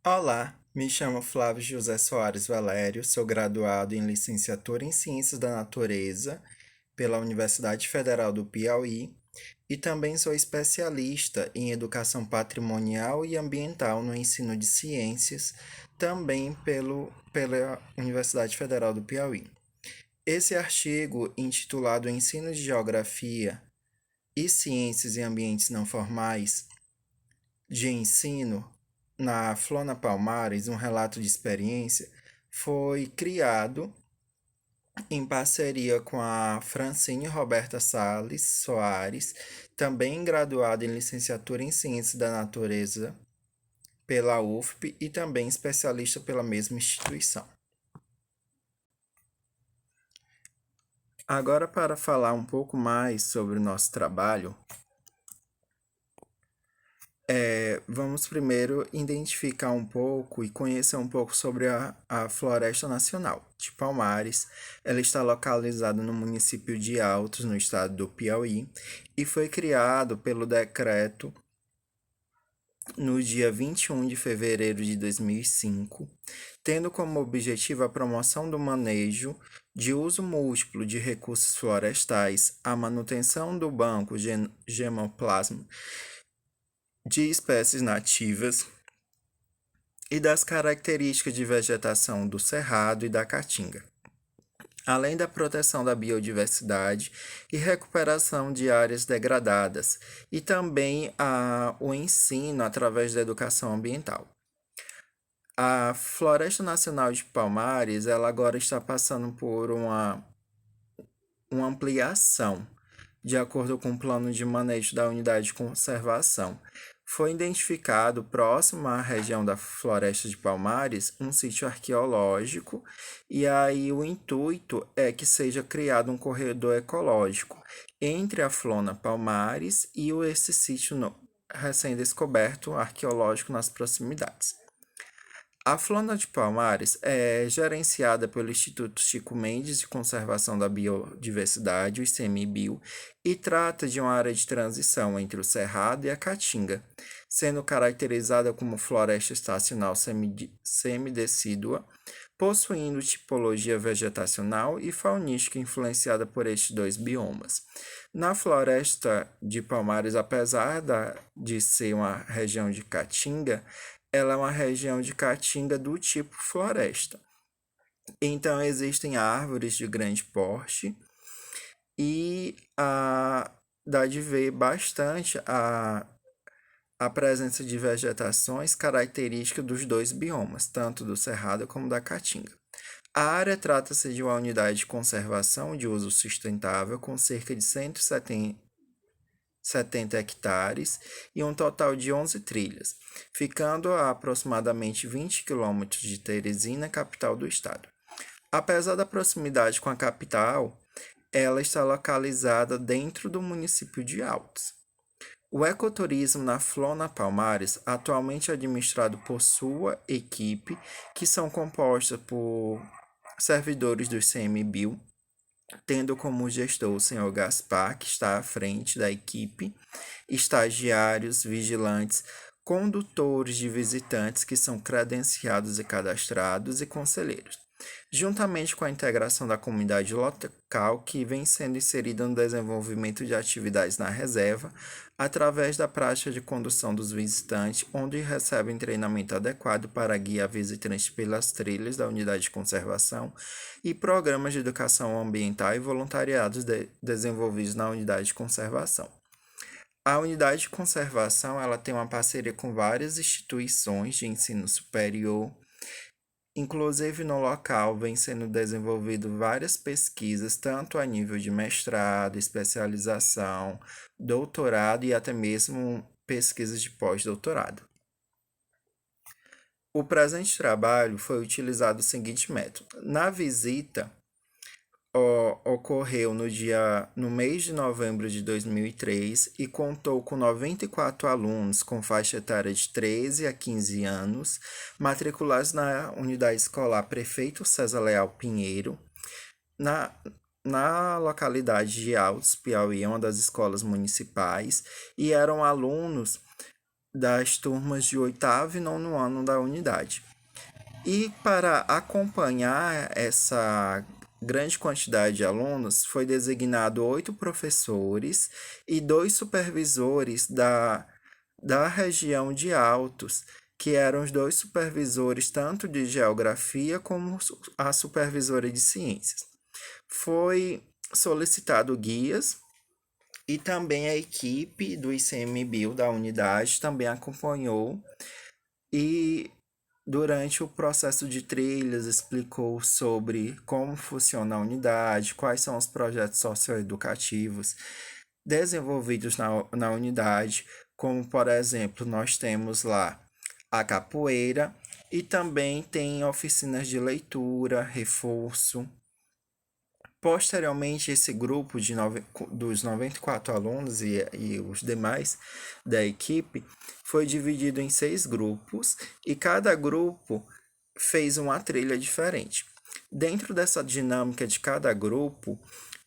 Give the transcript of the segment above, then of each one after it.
Olá, me chamo Flávio José Soares Valério, sou graduado em Licenciatura em Ciências da Natureza pela Universidade Federal do Piauí e também sou especialista em Educação Patrimonial e Ambiental no ensino de ciências, também pela Universidade Federal do Piauí. Esse artigo, intitulado Ensino de Geografia e Ciências em Ambientes Não Formais de Ensino na Flona Palmares, um relato de experiência, foi criado em parceria com a Francine Roberta Sales Soares, também graduada em licenciatura em Ciências da Natureza pela UFP e também especialista pela mesma instituição. Agora, para falar um pouco mais sobre o nosso trabalho, vamos primeiro identificar um pouco e conhecer um pouco sobre a Floresta Nacional de Palmares. Ela está localizada no município de Altos, no estado do Piauí, e foi criado pelo decreto no dia 21 de fevereiro de 2005, tendo como objetivo a promoção do manejo de uso múltiplo de recursos florestais, a manutenção do banco gemoplasma de espécies nativas e das características de vegetação do cerrado e da caatinga, além da proteção da biodiversidade e recuperação de áreas degradadas, e também o ensino através da educação ambiental. A Floresta Nacional de Palmares, ela agora está passando por uma ampliação, de acordo com o plano de manejo da unidade de conservação. Foi identificado próximo à região da Floresta de Palmares um sítio arqueológico, e aí o intuito é que seja criado um corredor ecológico entre a Flona Palmares e esse sítio recém-descoberto arqueológico nas proximidades. A Flona de Palmares é gerenciada pelo Instituto Chico Mendes de Conservação da Biodiversidade, o ICMBio, e trata de uma área de transição entre o Cerrado e a Caatinga, sendo caracterizada como floresta estacional semidecídua, possuindo tipologia vegetacional e faunística influenciada por estes dois biomas. Na Floresta de Palmares, apesar de ser uma região de caatinga, ela é uma região de caatinga do tipo floresta. Então, existem árvores de grande porte e dá de ver bastante a presença de vegetações características dos dois biomas, tanto do cerrado como da caatinga. A área trata-se de uma unidade de conservação de uso sustentável com cerca de 170 hectares e um total de 11 trilhas, ficando a aproximadamente 20 quilômetros de Teresina, capital do estado. Apesar da proximidade com a capital, ela está localizada dentro do município de Altos. O ecoturismo na Flona Palmares, atualmente administrado por sua equipe, que são compostas por servidores do ICMBio, tendo como gestor o senhor Gaspar, que está à frente da equipe, estagiários, vigilantes, condutores de visitantes que são credenciados e cadastrados e conselheiros, juntamente com a integração da comunidade local que vem sendo inserida no desenvolvimento de atividades na reserva, através da prática de condução dos visitantes, onde recebem treinamento adequado para guiar visitantes pelas trilhas da unidade de conservação e programas de educação ambiental e voluntariados desenvolvidos na unidade de conservação. A unidade de conservação ela tem uma parceria com várias instituições de ensino superior. Inclusive, no local vem sendo desenvolvido várias pesquisas, tanto a nível de mestrado, especialização, doutorado e até mesmo pesquisas de pós-doutorado. O presente trabalho foi utilizado o seguinte método. Na visita, ocorreu no mês de novembro de 2003 e contou com 94 alunos com faixa etária de 13 a 15 anos, matriculados na unidade escolar Prefeito César Leal Pinheiro, na localidade de Altos, Piauí, uma das escolas municipais, e eram alunos das turmas de oitavo e nono ano da unidade. E para acompanhar essa grande quantidade de alunos, foi designado 8 professores e 2 supervisores da região de Altos, que eram os 2 supervisores tanto de geografia como a supervisora de ciências. Foi solicitado guias e também a equipe do ICMBio da unidade também acompanhou e durante o processo de trilhas explicou sobre como funciona a unidade, quais são os projetos socioeducativos desenvolvidos na unidade, como por exemplo, nós temos lá a capoeira e também tem oficinas de leitura, reforço. Posteriormente, esse grupo dos 94 alunos e os demais da equipe foi dividido em 6 grupos e cada grupo fez uma trilha diferente. Dentro dessa dinâmica de cada grupo,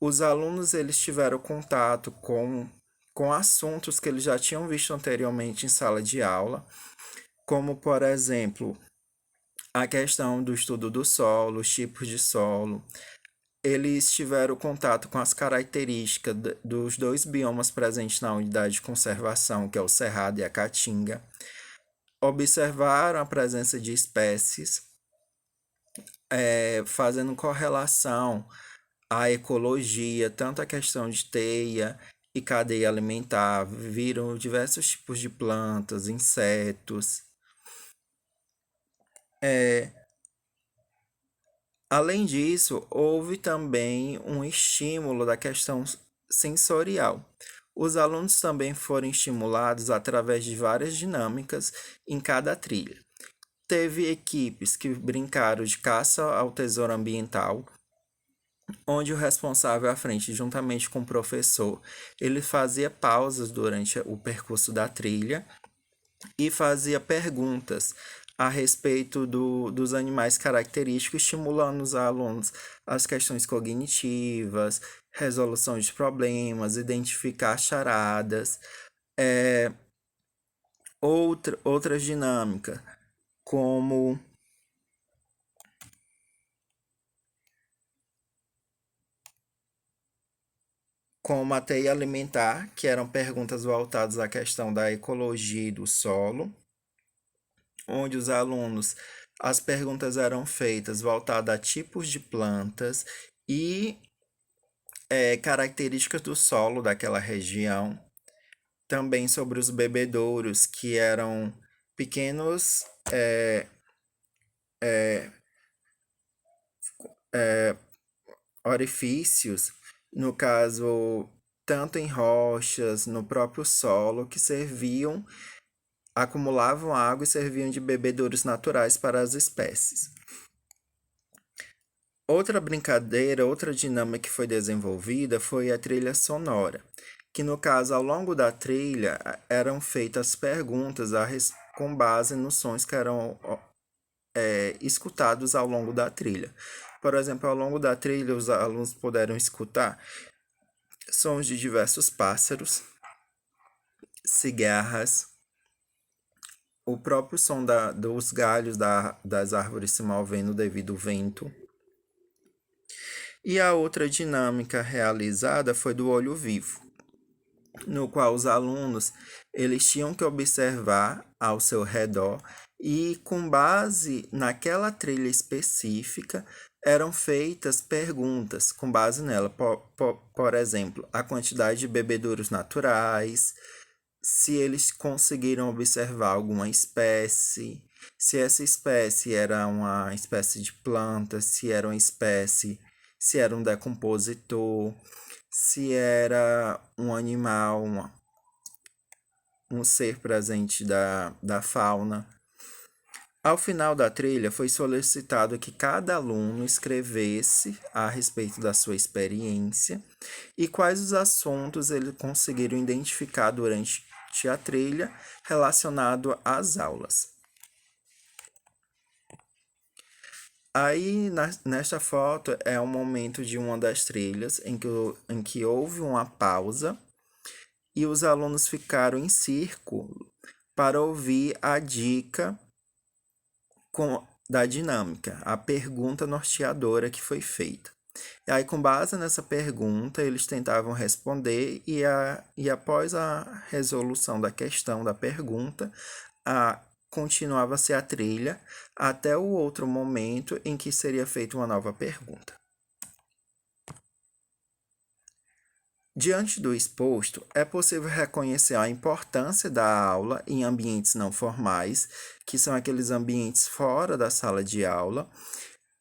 os alunos eles tiveram contato com assuntos que eles já tinham visto anteriormente em sala de aula, como, por exemplo, a questão do estudo do solo, os tipos de solo. Eles tiveram contato com as características dos 2 biomas presentes na unidade de conservação, que é o Cerrado e a Caatinga. Observaram a presença de espécies, fazendo correlação à ecologia, tanto a questão de teia e cadeia alimentar, viram diversos tipos de plantas, insetos. Além disso, houve também um estímulo da questão sensorial. Os alunos também foram estimulados através de várias dinâmicas em cada trilha. Teve equipes que brincaram de caça ao tesouro ambiental, onde o responsável à frente, juntamente com o professor, ele fazia pausas durante o percurso da trilha e fazia perguntas a respeito dos animais característicos, estimulando os alunos as questões cognitivas, resolução de problemas, identificar charadas, outras dinâmicas, como a teia alimentar, que eram perguntas voltadas à questão da ecologia e do solo, onde os alunos, as perguntas eram feitas voltadas a tipos de plantas e características do solo daquela região, também sobre os bebedouros, que eram pequenos orifícios, no caso, tanto em rochas, no próprio solo, que serviam, acumulavam água e serviam de bebedouros naturais para as espécies. Outra brincadeira, outra dinâmica que foi desenvolvida foi a trilha sonora, que no caso, ao longo da trilha, eram feitas perguntas com base nos sons que eram escutados ao longo da trilha. Por exemplo, ao longo da trilha, os alunos puderam escutar sons de diversos pássaros, cigarras, o próprio som dos galhos das árvores se movendo devido ao vento. E a outra dinâmica realizada foi do olho vivo, no qual os alunos eles tinham que observar ao seu redor e, com base naquela trilha específica, eram feitas perguntas com base nela. Por exemplo, a quantidade de bebedouros naturais, se eles conseguiram observar alguma espécie, se essa espécie era uma espécie de planta, se era uma espécie, se era um decompositor, se era um animal, um ser presente da fauna. Ao final da trilha, foi solicitado que cada aluno escrevesse a respeito da sua experiência e quais os assuntos eles conseguiram identificar durante a trilha relacionado às aulas. Aí, nesta foto, é um momento de uma das trilhas em que houve uma pausa e os alunos ficaram em círculo para ouvir a dica da dinâmica, a pergunta norteadora que foi feita. E aí, com base nessa pergunta, eles tentavam responder e após a resolução da questão da pergunta, continuava-se a trilha até o outro momento em que seria feita uma nova pergunta. Diante do exposto, é possível reconhecer a importância da aula em ambientes não formais, que são aqueles ambientes fora da sala de aula,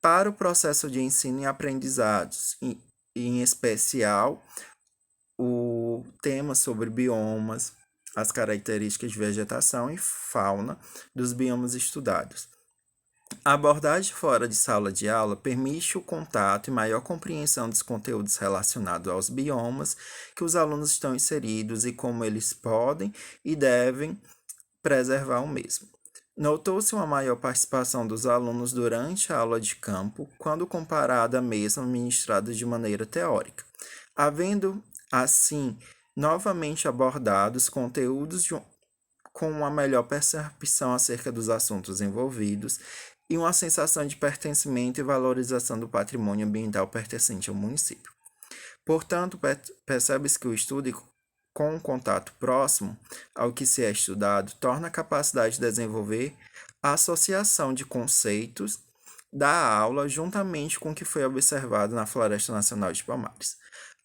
para o processo de ensino e aprendizados, em especial o tema sobre biomas, as características de vegetação e fauna dos biomas estudados. A abordagem fora de sala de aula permite o contato e maior compreensão dos conteúdos relacionados aos biomas que os alunos estão inseridos e como eles podem e devem preservar o mesmo. Notou-se uma maior participação dos alunos durante a aula de campo, quando comparada à mesma ministrada de maneira teórica, havendo, assim, novamente abordados conteúdos com uma melhor percepção acerca dos assuntos envolvidos e uma sensação de pertencimento e valorização do patrimônio ambiental pertencente ao município. Portanto, percebe-se que o estudo com um contato próximo ao que se é estudado torna a capacidade de desenvolver a associação de conceitos da aula juntamente com o que foi observado na Floresta Nacional de Palmares.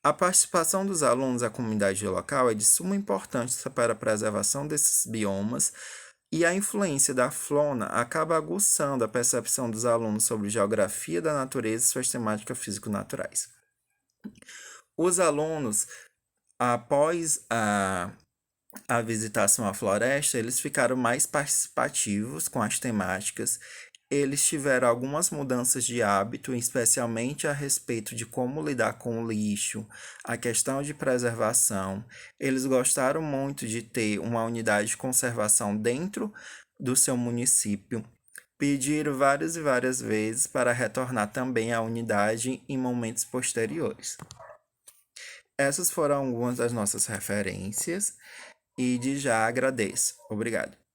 A participação dos alunos da comunidade local é de suma importância para a preservação desses biomas e a influência da flora acaba aguçando a percepção dos alunos sobre geografia da natureza e suas temáticas físico-naturais. Os alunos, após a visitação à floresta, eles ficaram mais participativos com as temáticas. Eles tiveram algumas mudanças de hábito, especialmente a respeito de como lidar com o lixo, a questão de preservação. Eles gostaram muito de ter uma unidade de conservação dentro do seu município. Pediram várias e várias vezes para retornar também à unidade em momentos posteriores. Essas foram algumas das nossas referências e de já agradeço. Obrigado.